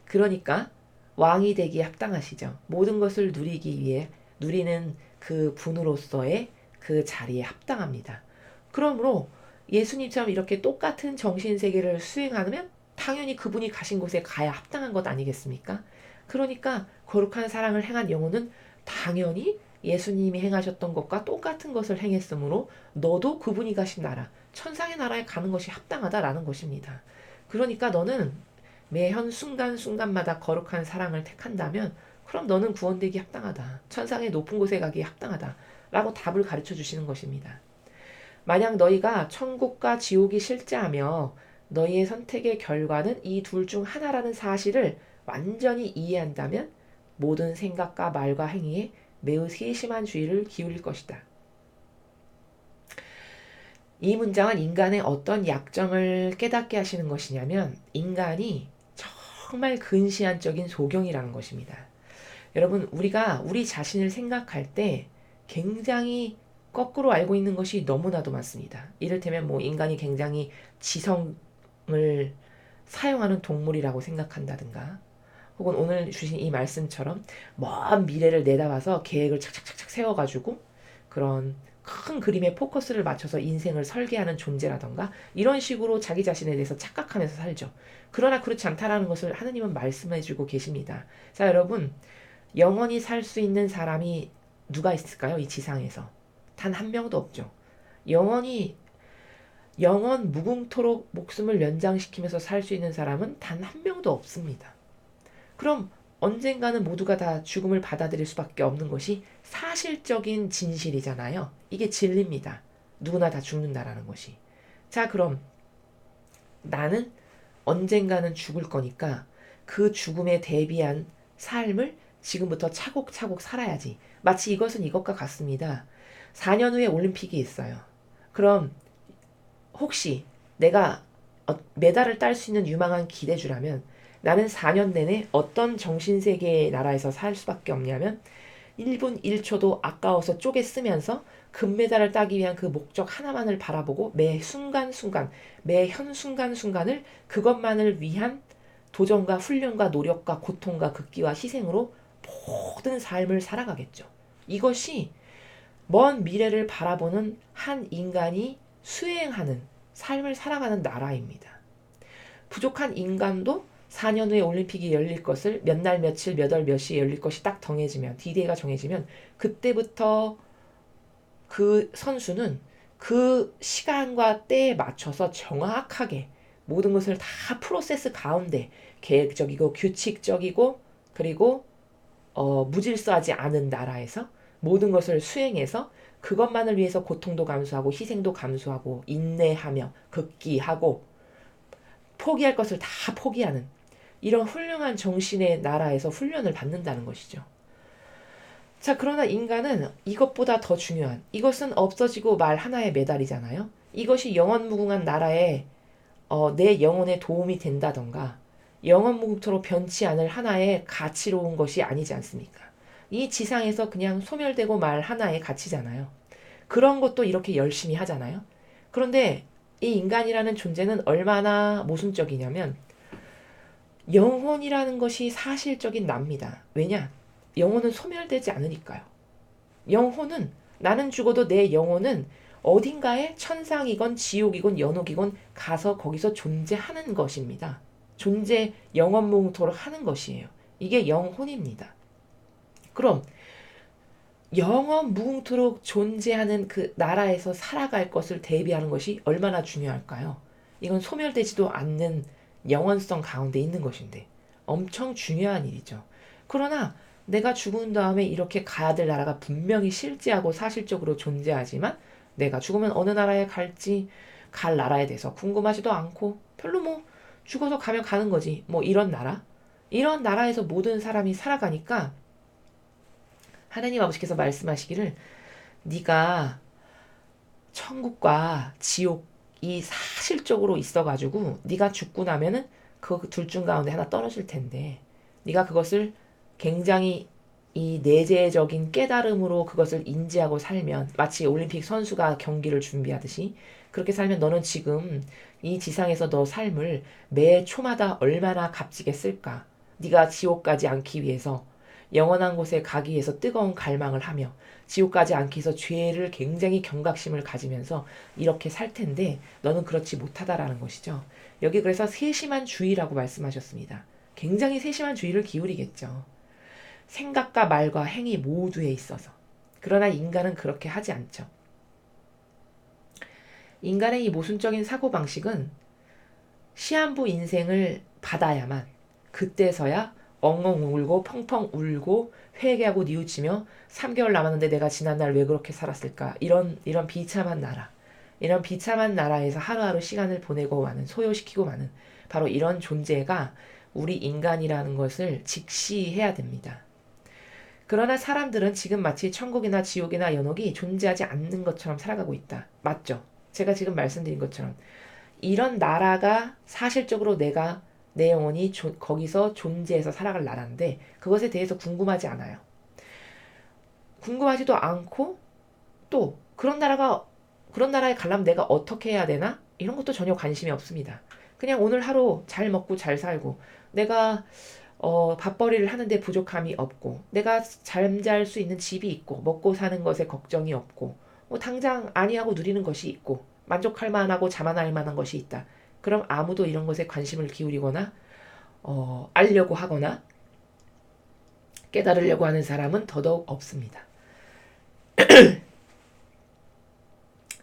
그러니까 왕이 되기에 합당하시죠. 모든 것을 누리기 위해 누리는 그 분으로서의 그 자리에 합당합니다. 그러므로 예수님처럼 이렇게 똑같은 정신세계를 수행하면 당연히 그분이 가신 곳에 가야 합당한 것 아니겠습니까? 그러니까 거룩한 사랑을 행한 영혼은 당연히 예수님이 행하셨던 것과 똑같은 것을 행했으므로 너도 그분이 가신 나라, 천상의 나라에 가는 것이 합당하다라는 것입니다. 그러니까 너는 매현 순간마다 거룩한 사랑을 택한다면 그럼 너는 구원되기 합당하다. 천상의 높은 곳에 가기에 합당하다. 라고 답을 가르쳐 주시는 것입니다. 만약 너희가 천국과 지옥이 실제하며 너희의 선택의 결과는 이 둘 중 하나라는 사실을 완전히 이해한다면 모든 생각과 말과 행위에 매우 세심한 주의를 기울일 것이다. 이 문장은 인간의 어떤 약점을 깨닫게 하시는 것이냐면 인간이 정말 근시안적인 소경이라는 것입니다. 여러분, 우리가 우리 자신을 생각할 때 굉장히 거꾸로 알고 있는 것이 너무나도 많습니다. 이를테면 인간이 굉장히 지성을 사용하는 동물이라고 생각한다든가 혹은 오늘 주신 이 말씀처럼 먼 미래를 내다봐서 계획을 착착착착 세워가지고 그런 큰 그림에 포커스를 맞춰서 인생을 설계하는 존재라던가 이런 식으로 자기 자신에 대해서 착각하면서 살죠. 그러나 그렇지 않다라는 것을 하느님은 말씀해주고 계십니다. 자, 여러분, 영원히 살 수 있는 사람이 누가 있을까요? 이 지상에서. 단 한 명도 없죠. 영원 무궁토록 목숨을 연장시키면서 살 수 있는 사람은 단 한 명도 없습니다. 그럼 언젠가는 모두가 다 죽음을 받아들일 수밖에 없는 것이 사실적인 진실이잖아요. 이게 진리입니다. 누구나 다 죽는다라는 것이. 자, 그럼 나는 언젠가는 죽을 거니까 그 죽음에 대비한 삶을 지금부터 차곡차곡 살아야지. 마치 이것은 이것과 같습니다. 4년 후에 올림픽이 있어요. 그럼 혹시 내가 메달을 딸 수 있는 유망한 기대주라면 나는 4년 내내 어떤 정신세계의 나라에서 살 수밖에 없냐면 1분 1초도 아까워서 쪼개 쓰면서 금메달을 따기 위한 그 목적 하나만을 바라보고 매 순간순간, 매 현 순간순간을 그것만을 위한 도전과 훈련과 노력과 고통과 극기와 희생으로 모든 삶을 살아가겠죠. 이것이 먼 미래를 바라보는 한 인간이 수행하는 삶을 살아가는 나라입니다. 부족한 인간도 4년 후에 올림픽이 열릴 것을 몇 날 며칠 몇 월 몇 시에 열릴 것이 딱 정해지면 디데이가 정해지면 그때부터 그 선수는 그 시간과 때에 맞춰서 정확하게 모든 것을 다 프로세스 가운데 계획적이고 규칙적이고 그리고 무질서하지 않은 나라에서 모든 것을 수행해서 그것만을 위해서 고통도 감수하고 희생도 감수하고 인내하며 극기하고 포기할 것을 다 포기하는 이런 훌륭한 정신의 나라에서 훈련을 받는다는 것이죠. 자, 그러나 인간은 이것보다 더 중요한 이것은 없어지고 말 하나의 메달이잖아요. 이것이 영원무궁한 나라에 내 영혼에 도움이 된다던가 영원무궁토록 변치 않을 하나의 가치로운 것이 아니지 않습니까? 이 지상에서 그냥 소멸되고 말 하나의 가치잖아요. 그런 것도 이렇게 열심히 하잖아요. 그런데 이 인간이라는 존재는 얼마나 모순적이냐면 영혼이라는 것이 사실적인 납니다. 왜냐? 영혼은 소멸되지 않으니까요. 영혼은 나는 죽어도 내 영혼은 어딘가에 천상이건 지옥이건 연옥이건 가서 거기서 존재하는 것입니다. 존재 영원무궁토록 하는 것이에요. 이게 영혼입니다. 그럼 영원무궁토록 존재하는 그 나라에서 살아갈 것을 대비하는 것이 얼마나 중요할까요? 이건 소멸되지도 않는 영원성 가운데 있는 것인데 엄청 중요한 일이죠. 그러나 내가 죽은 다음에 이렇게 가야 될 나라가 분명히 실제하고 사실적으로 존재하지만 내가 죽으면 어느 나라에 갈지 갈 나라에 대해서 궁금하지도 않고 별로 뭐 죽어서 가면 가는 거지 뭐 이런 나라 이런 나라에서 모든 사람이 살아가니까 하나님 아버지께서 말씀하시기를 네가 천국과 지옥이 사실적으로 있어가지고 네가 죽고 나면은 그 둘 중 가운데 하나 떨어질 텐데 네가 그것을 굉장히 이 내재적인 깨달음으로 그것을 인지하고 살면 마치 올림픽 선수가 경기를 준비하듯이 그렇게 살면 너는 지금 이 지상에서 너 삶을 매 초마다 얼마나 값지게 쓸까? 네가 지옥 가지 않기 위해서 영원한 곳에 가기 위해서 뜨거운 갈망을 하며 지옥 가지 않기 위해서 죄를 굉장히 경각심을 가지면서 이렇게 살 텐데 너는 그렇지 못하다라는 것이죠. 여기 그래서 세심한 주의라고 말씀하셨습니다. 굉장히 세심한 주의를 기울이겠죠. 생각과 말과 행위 모두에 있어서. 그러나 인간은 그렇게 하지 않죠. 인간의 이 모순적인 사고방식은 시한부 인생을 받아야만 그때서야 엉엉 울고 펑펑 울고 회개하고 뉘우치며 3개월 남았는데 내가 지난날 왜 그렇게 살았을까 이런 비참한 나라 이런 비참한 나라에서 하루하루 시간을 보내고 마는 소요시키고 마는 바로 이런 존재가 우리 인간이라는 것을 직시해야 됩니다. 그러나 사람들은 지금 마치 천국이나 지옥이나 연옥이 존재하지 않는 것처럼 살아가고 있다. 맞죠? 제가 지금 말씀드린 것처럼 이런 나라가 사실적으로 내 영혼이 거기서 존재해서 살아갈 나라인데 그것에 대해서 궁금하지 않아요. 궁금하지도 않고 또 그런 나라에 가려면 내가 어떻게 해야 되나? 이런 것도 전혀 관심이 없습니다. 그냥 오늘 하루 잘 먹고 잘 살고 내가 밥벌이를 하는데 부족함이 없고 내가 잠잘 수 있는 집이 있고 먹고 사는 것에 걱정이 없고 뭐 당장 아니하고 누리는 것이 있고 만족할 만하고 자만할 만한 것이 있다. 그럼 아무도 이런 것에 관심을 기울이거나 알려고 하거나 깨달으려고 하는 사람은 더더욱 없습니다.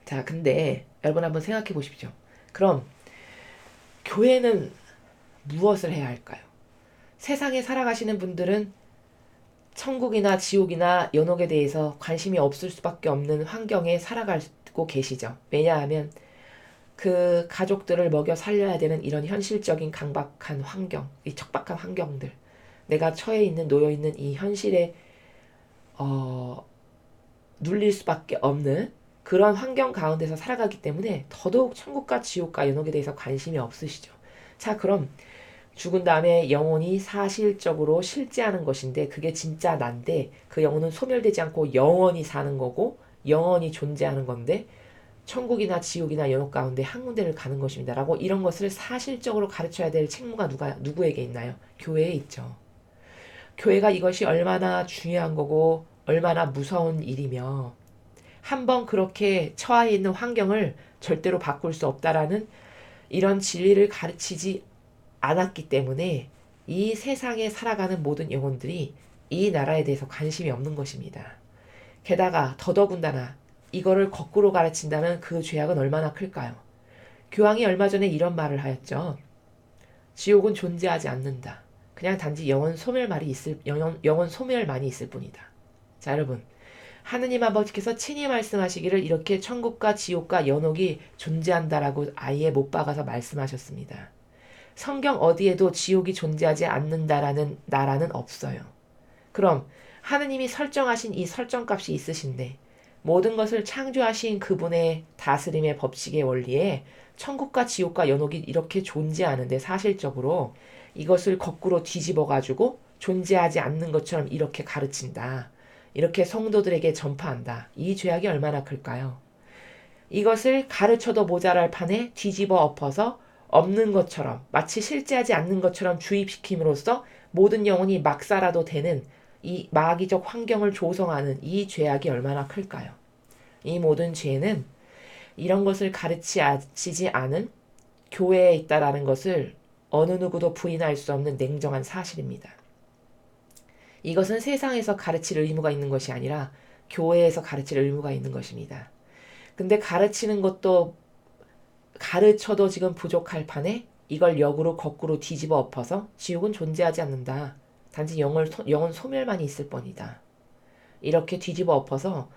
자, 근데 여러분 한번 생각해 보십시오. 그럼 교회는 무엇을 해야 할까요? 세상에 살아가시는 분들은 천국이나 지옥이나 연옥에 대해서 관심이 없을 수밖에 없는 환경에 살아가고 계시죠. 왜냐하면 그 가족들을 먹여 살려야 되는 이런 현실적인 강박한 환경, 이 척박한 환경들, 내가 처해 있는 놓여 있는 이 현실에 눌릴 수밖에 없는 그런 환경 가운데서 살아가기 때문에 더더욱 천국과 지옥과 연옥에 대해서 관심이 없으시죠. 자, 그럼 죽은 다음에 영혼이 사실적으로 실제하는 것인데 그게 진짜 난데 그 영혼은 소멸되지 않고 영원히 사는 거고 영원히 존재하는 건데 천국이나 지옥이나 연옥 가운데 한 군데를 가는 것입니다. 라고 이런 것을 사실적으로 가르쳐야 될 책무가 누구에게 있나요? 교회에 있죠. 교회가 이것이 얼마나 중요한 거고 얼마나 무서운 일이며 한번 그렇게 처해 있는 환경을 절대로 바꿀 수 없다라는 이런 진리를 가르치지 않았기 때문에 이 세상에 살아가는 모든 영혼들이 이 나라에 대해서 관심이 없는 것입니다. 게다가 더더군다나 이거를 거꾸로 가르친다면 그 죄악은 얼마나 클까요? 교황이 얼마 전에 이런 말을 하였죠. 지옥은 존재하지 않는다. 그냥 단지 영혼 소멸만이 있을 뿐이다. 자, 여러분. 하느님 아버지께서 친히 말씀하시기를 이렇게 천국과 지옥과 연옥이 존재한다라고 아예 못 박아서 말씀하셨습니다. 성경 어디에도 지옥이 존재하지 않는다라는 나라는 없어요. 그럼 하느님이 설정하신 이 설정값이 있으신데 모든 것을 창조하신 그분의 다스림의 법칙의 원리에 천국과 지옥과 연옥이 이렇게 존재하는데 사실적으로 이것을 거꾸로 뒤집어 가지고 존재하지 않는 것처럼 이렇게 가르친다. 이렇게 성도들에게 전파한다. 이 죄악이 얼마나 클까요? 이것을 가르쳐도 모자랄 판에 뒤집어 엎어서 없는 것처럼 마치 실제하지 않는 것처럼 주입시킴으로써 모든 영혼이 막 살아도 되는 이 마귀적 환경을 조성하는 이 죄악이 얼마나 클까요? 이 모든 죄는 이런 것을 가르치지 않은 교회에 있다라는 것을 어느 누구도 부인할 수 없는 냉정한 사실입니다. 이것은 세상에서 가르칠 의무가 있는 것이 아니라 교회에서 가르칠 의무가 있는 것입니다. 근데 가르치는 것도 가르쳐도 지금 부족할 판에 이걸 역으로 거꾸로 뒤집어 엎어서 지옥은 존재하지 않는다. 단지 영혼 소멸만이 있을 뿐이다. 이렇게 뒤집어 엎어서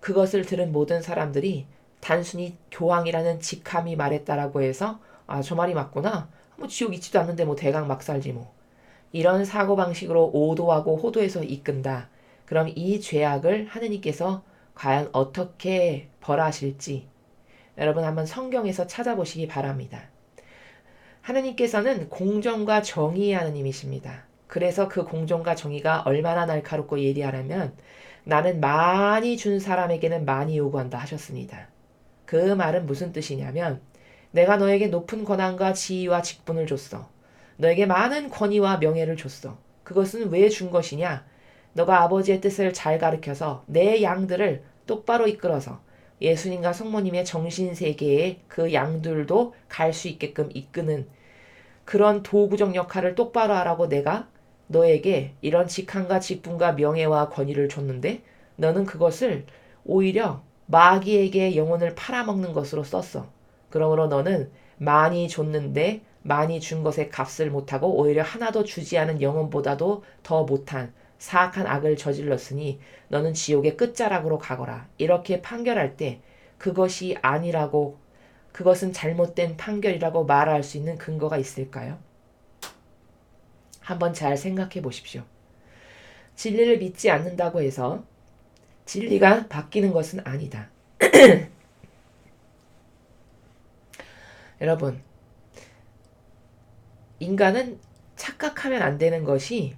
그것을 들은 모든 사람들이 단순히 교황이라는 직함이 말했다라고 해서 아, 저 말이 맞구나. 뭐 지옥 있지도 않는데 뭐 대강 막 살지 뭐. 이런 사고방식으로 오도하고 호도해서 이끈다. 그럼 이 죄악을 하느님께서 과연 어떻게 벌하실지 여러분 한번 성경에서 찾아보시기 바랍니다. 하느님께서는 공정과 정의의 하느님이십니다. 그래서 그 공정과 정의가 얼마나 날카롭고 예리하냐면 나는 많이 준 사람에게는 많이 요구한다 하셨습니다. 그 말은 무슨 뜻이냐면 내가 너에게 높은 권한과 지위와 직분을 줬어. 너에게 많은 권위와 명예를 줬어. 그것은 왜 준 것이냐? 너가 아버지의 뜻을 잘 가르쳐서 내 양들을 똑바로 이끌어서 예수님과 성모님의 정신세계에 그 양들도 갈 수 있게끔 이끄는 그런 도구적 역할을 똑바로 하라고 내가 너에게 이런 직함과 직분과 명예와 권위를 줬는데 너는 그것을 오히려 마귀에게 영혼을 팔아먹는 것으로 썼어. 그러므로 너는 많이 줬는데 많이 준 것에 값을 못하고 오히려 하나도 주지 않은 영혼보다도 더 못한 사악한 악을 저질렀으니 너는 지옥의 끝자락으로 가거라. 이렇게 판결할 때 그것이 아니라고 그것은 잘못된 판결이라고 말할 수 있는 근거가 있을까요? 한번 잘 생각해 보십시오. 진리를 믿지 않는다고 해서 진리가 바뀌는 것은 아니다. 여러분, 인간은 착각하면 안 되는 것이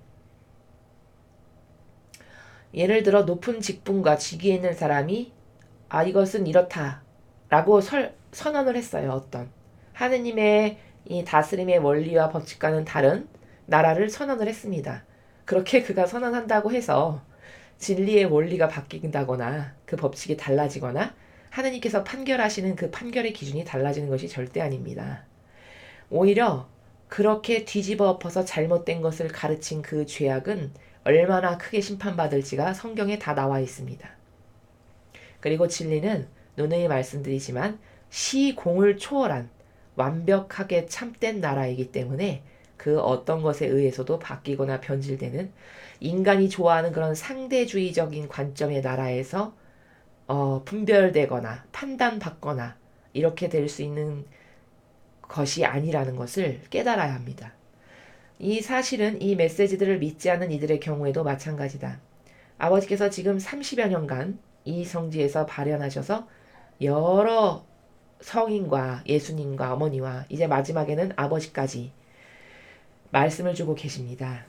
예를 들어 높은 직분과 직위에 있는 사람이 아 이것은 이렇다 라고 선언을 했어요. 어떤 하느님의 이 다스림의 원리와 법칙과는 다른 나라를 선언을 했습니다. 그렇게 그가 선언한다고 해서 진리의 원리가 바뀐다거나 그 법칙이 달라지거나 하느님께서 판결하시는 그 판결의 기준이 달라지는 것이 절대 아닙니다. 오히려 그렇게 뒤집어 엎어서 잘못된 것을 가르친 그 죄악은 얼마나 크게 심판받을지가 성경에 다 나와 있습니다. 그리고 진리는 누누이 말씀드리지만 시공을 초월한 완벽하게 참된 나라이기 때문에 그 어떤 것에 의해서도 바뀌거나 변질되는 인간이 좋아하는 그런 상대주의적인 관점의 나라에서 분별되거나 판단받거나 이렇게 될 수 있는 것이 아니라는 것을 깨달아야 합니다. 이 사실은 이 메시지들을 믿지 않는 이들의 경우에도 마찬가지다. 아버지께서 지금 30여 년간 이 성지에서 발현하셔서 여러 성인과 예수님과 어머니와 이제 마지막에는 아버지까지 말씀을 주고 계십니다.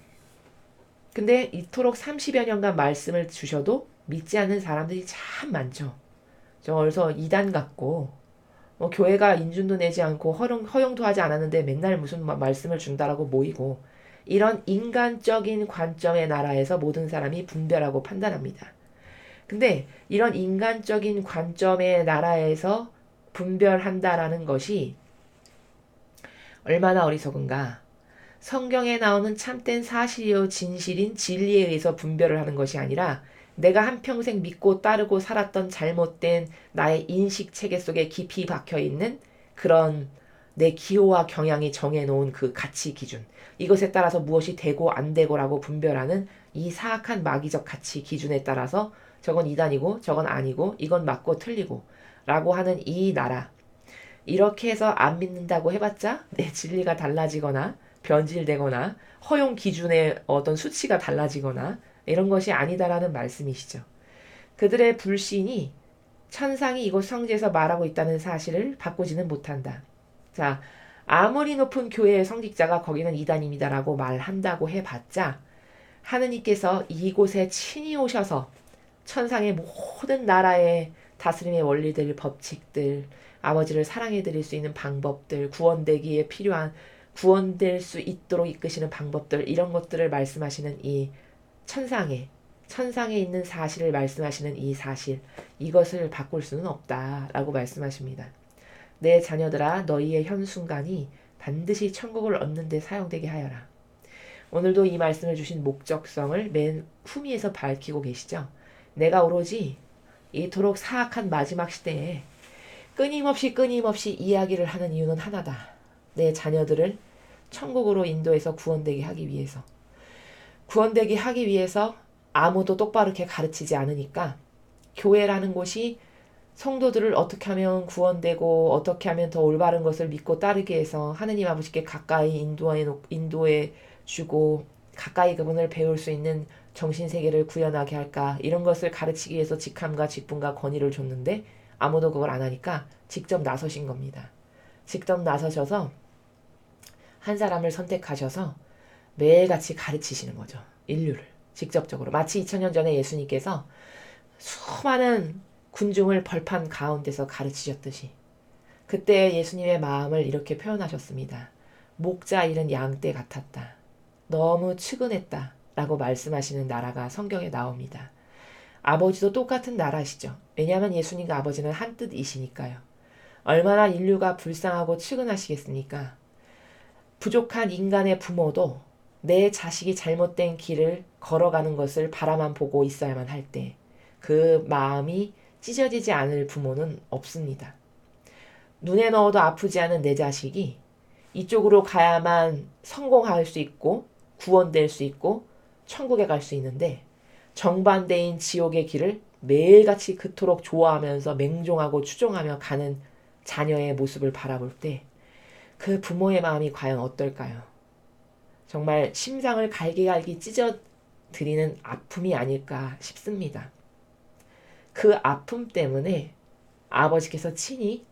근데 이토록 30여 년간 말씀을 주셔도 믿지 않는 사람들이 참 많죠. 그래서 이단 같고 교회가 인준도 내지 않고 허용도 하지 않았는데 맨날 무슨 말씀을 준다라고 모이고 이런 인간적인 관점의 나라에서 모든 사람이 분별하고 판단합니다. 근데 이런 인간적인 관점의 나라에서 분별한다라는 것이 얼마나 어리석은가. 성경에 나오는 참된 사실이요 진실인 진리에 의해서 분별을 하는 것이 아니라 내가 한평생 믿고 따르고 살았던 잘못된 나의 인식 체계 속에 깊이 박혀있는 그런 내 기호와 경향이 정해놓은 그 가치 기준, 이것에 따라서 무엇이 되고 안 되고라고 분별하는 이 사악한 마귀적 가치 기준에 따라서 저건 이단이고 저건 아니고 이건 맞고 틀리고 라고 하는 이 나라, 이렇게 해서 안 믿는다고 해봤자 내 진리가 달라지거나 변질되거나 허용 기준의 어떤 수치가 달라지거나 이런 것이 아니다라는 말씀이시죠. 그들의 불신이 천상이 이곳 성지에서 말하고 있다는 사실을 바꾸지는 못한다. 자, 아무리 높은 교회의 성직자가 거기는 이단입니다라고 말한다고 해봤자 하느님께서 이곳에 친히 오셔서 천상의 모든 나라의 다스림의 원리들, 법칙들, 아버지를 사랑해드릴 수 있는 방법들, 구원되기에 필요한 구원될 수 있도록 이끄시는 방법들, 이런 것들을 말씀하시는 이 천상에 있는 사실을 말씀하시는 이 사실, 이것을 바꿀 수는 없다라고 말씀하십니다. 내 자녀들아, 너희의 현 순간이 반드시 천국을 얻는 데 사용되게 하여라. 오늘도 이 말씀을 주신 목적성을 맨 후미에서 밝히고 계시죠. 내가 오로지 이토록 사악한 마지막 시대에 끊임없이 이야기를 하는 이유는 하나다. 내 자녀들을 천국으로 인도해서 구원되게 하기 위해서 아무도 똑바르게 가르치지 않으니까 교회라는 곳이 성도들을 어떻게 하면 구원되고 어떻게 하면 더 올바른 것을 믿고 따르게 해서 하느님 아버지께 가까이 인도해 주고 가까이 그분을 배울 수 있는 정신세계를 구현하게 할까, 이런 것을 가르치기 위해서 직함과 직분과 권위를 줬는데 아무도 그걸 안 하니까 직접 나서신 겁니다. 직접 나서셔서 한 사람을 선택하셔서 매일같이 가르치시는 거죠. 인류를 직접적으로. 마치 2000년 전에 예수님께서 수많은 군중을 벌판 가운데서 가르치셨듯이 그때 예수님의 마음을 이렇게 표현하셨습니다. 목자 잃은 양떼 같았다. 너무 측은했다 라고 말씀하시는 나라가 성경에 나옵니다. 아버지도 똑같은 나라시죠. 왜냐하면 예수님과 아버지는 한 뜻이시니까요. 얼마나 인류가 불쌍하고 측은하시겠습니까? 부족한 인간의 부모도 내 자식이 잘못된 길을 걸어가는 것을 바라만 보고 있어야만 할 때 그 마음이 찢어지지 않을 부모는 없습니다. 눈에 넣어도 아프지 않은 내 자식이 이쪽으로 가야만 성공할 수 있고 구원될 수 있고 천국에 갈 수 있는데 정반대인 지옥의 길을 매일같이 그토록 좋아하면서 맹종하고 추종하며 가는 자녀의 모습을 바라볼 때 그 부모의 마음이 과연 어떨까요? 정말 심장을 갈기갈기 찢어드리는 아픔이 아닐까 싶습니다. 그 아픔 때문에 아버지께서 친히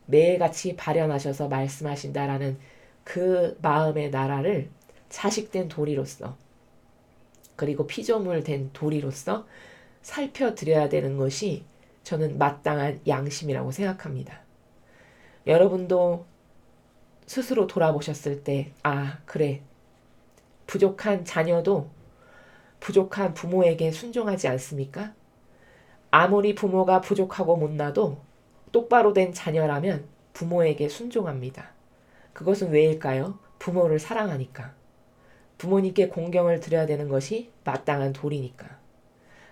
매일같이 발현하셔서 말씀하신다라는 그 마음의 나라를 자식된 도리로서 그리고 피조물 된 도리로서 살펴드려야 되는 것이 저는 마땅한 양심이라고 생각합니다. 여러분도 스스로 돌아보셨을 때, 아, 그래. 부족한 자녀도 부족한 부모에게 순종하지 않습니까? 아무리 부모가 부족하고 못나도 똑바로 된 자녀라면 부모에게 순종합니다. 그것은 왜일까요? 부모를 사랑하니까. 부모님께 공경을 드려야 되는 것이 마땅한 도리니까.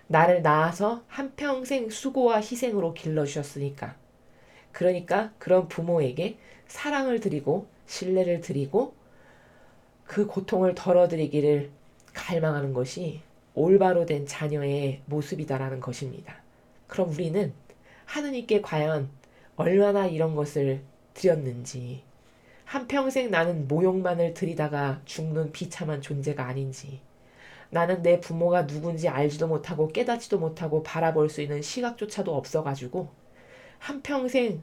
나를 낳아서 한평생 수고와 희생으로 길러주셨으니까. 그러니까 그런 부모에게 사랑을 드리고 신뢰를 드리고 그 고통을 덜어드리기를 갈망하는 것이 올바로 된 자녀의 모습이다라는 것입니다. 그럼 우리는 하느님께 과연 얼마나 이런 것을 드렸는지, 한평생 나는 모욕만을 들이다가 죽는 비참한 존재가 아닌지, 나는 내 부모가 누군지 알지도 못하고 깨닫지도 못하고 바라볼 수 있는 시각조차도 없어가지고 한평생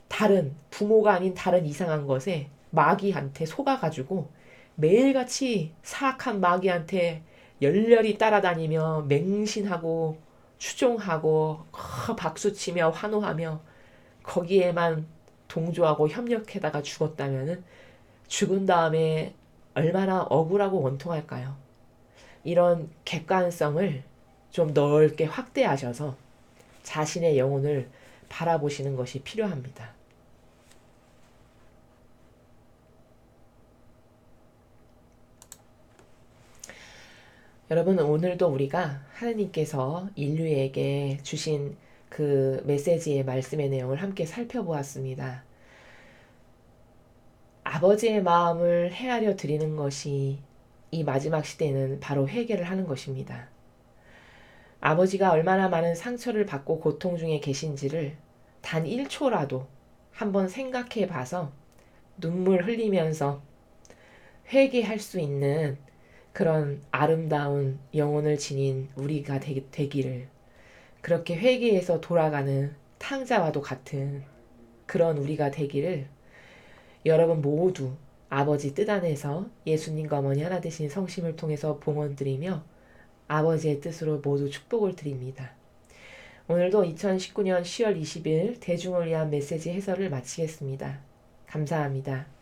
다른 부모가 아닌 다른 이상한 것에 마귀한테 속아가지고 매일같이 사악한 마귀한테 열렬히 따라다니며 맹신하고 추종하고 박수치며 환호하며 거기에만 동조하고 협력해다가 죽었다면은 죽은 다음에 얼마나 억울하고 원통할까요? 이런 객관성을 좀 넓게 확대하셔서 자신의 영혼을 바라보시는 것이 필요합니다. 여러분, 오늘도 우리가 하나님께서 인류에게 주신 그 메시지의 말씀의 내용을 함께 살펴보았습니다. 아버지의 마음을 헤아려 드리는 것이 이 마지막 시대는 바로 회개를 하는 것입니다. 아버지가 얼마나 많은 상처를 받고 고통 중에 계신지를 단 1초라도 한번 생각해 봐서 눈물 흘리면서 회개할 수 있는 그런 아름다운 영혼을 지닌 우리가 되기를, 그렇게 회개해서 돌아가는 탕자와도 같은 그런 우리가 되기를 여러분 모두 아버지 뜻 안에서 예수님과 어머니 하나 되신 성심을 통해서 봉헌드리며 아버지의 뜻으로 모두 축복을 드립니다. 오늘도 2019년 10월 20일 대중을 위한 메시지 해설을 마치겠습니다. 감사합니다.